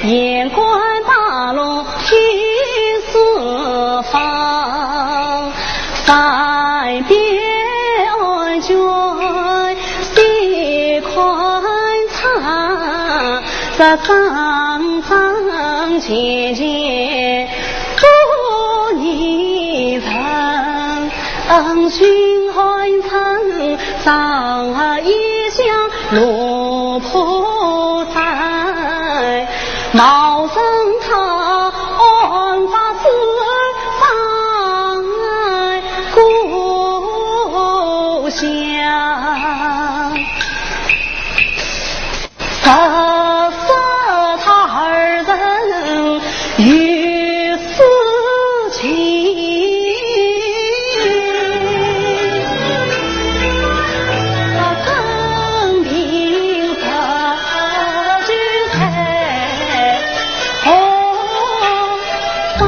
眼观大龙听四方，三边卷细宽长，这长长浅浅多泥层，寻寒层上一乡落破塞，茅生他安发子放故乡，他二人与私情，更明白君才何方。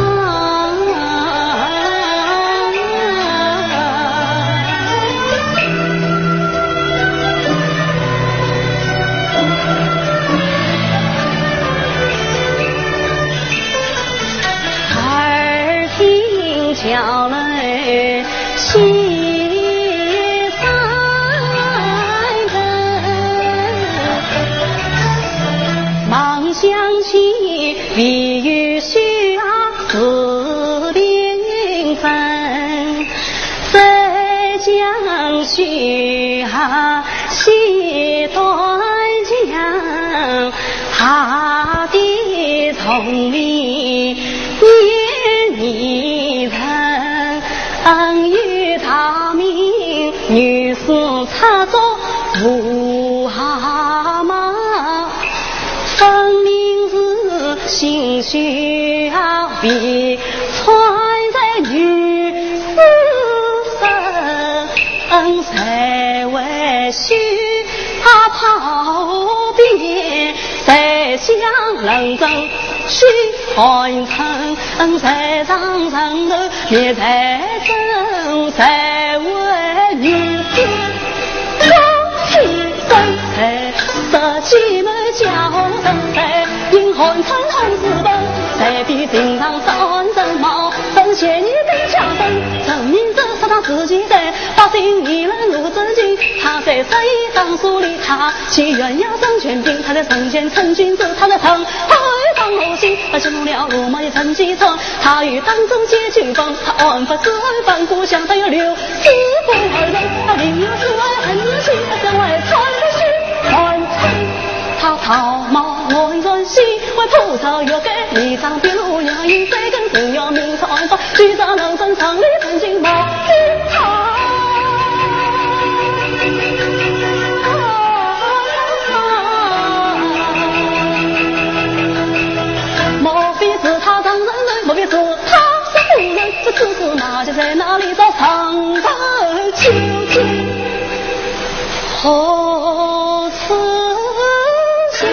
耳听桥泪细三更，忙想起碧玉须似缤纷，再将须细断将，他的聪明念你人，与他名女子插作无蛤蟆，分明是心绪比穿在女子身，谁为须跑遍，谁想认真须寒城，谁上城头也在争，谁为女子高起身，谁设计门叫声，谁因寒城红日本，谁比平常三人毛，分写你跟枪声，证明这是他自己的百姓一人如自己，他在这一当书里，他其鸳鸯生全兵，他在城前称君子，他在城后当谋心，他进入了如梦的城基村，他与当中结局崩，他安分自安返故乡，他有六四不二人，他另有是爱恨之心，他将来穿的是hoàn成，他逃毛乱人心，为菩萨又给你张比路娘因谁跟神要名传法，举着能生城里曾经毛兵他。莫非是他当人人，莫非是他是夫人，这只是马家在哪里找上的究竟何此心？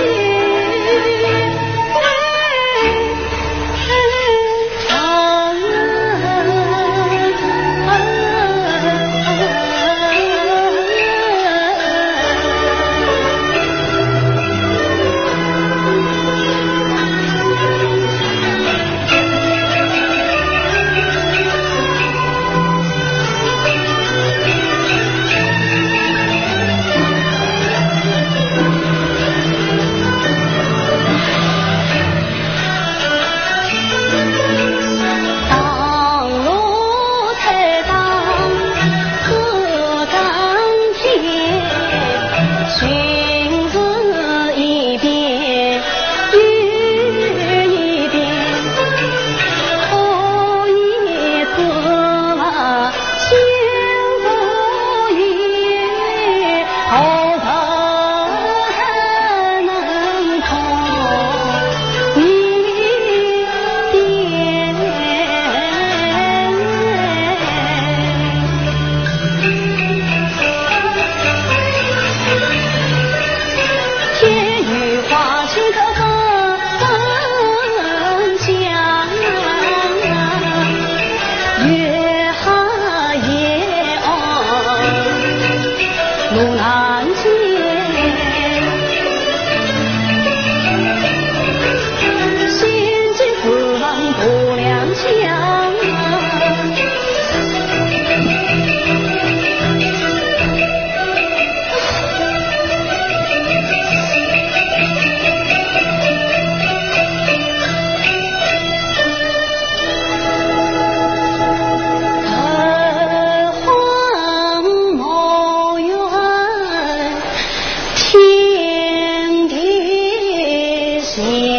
年。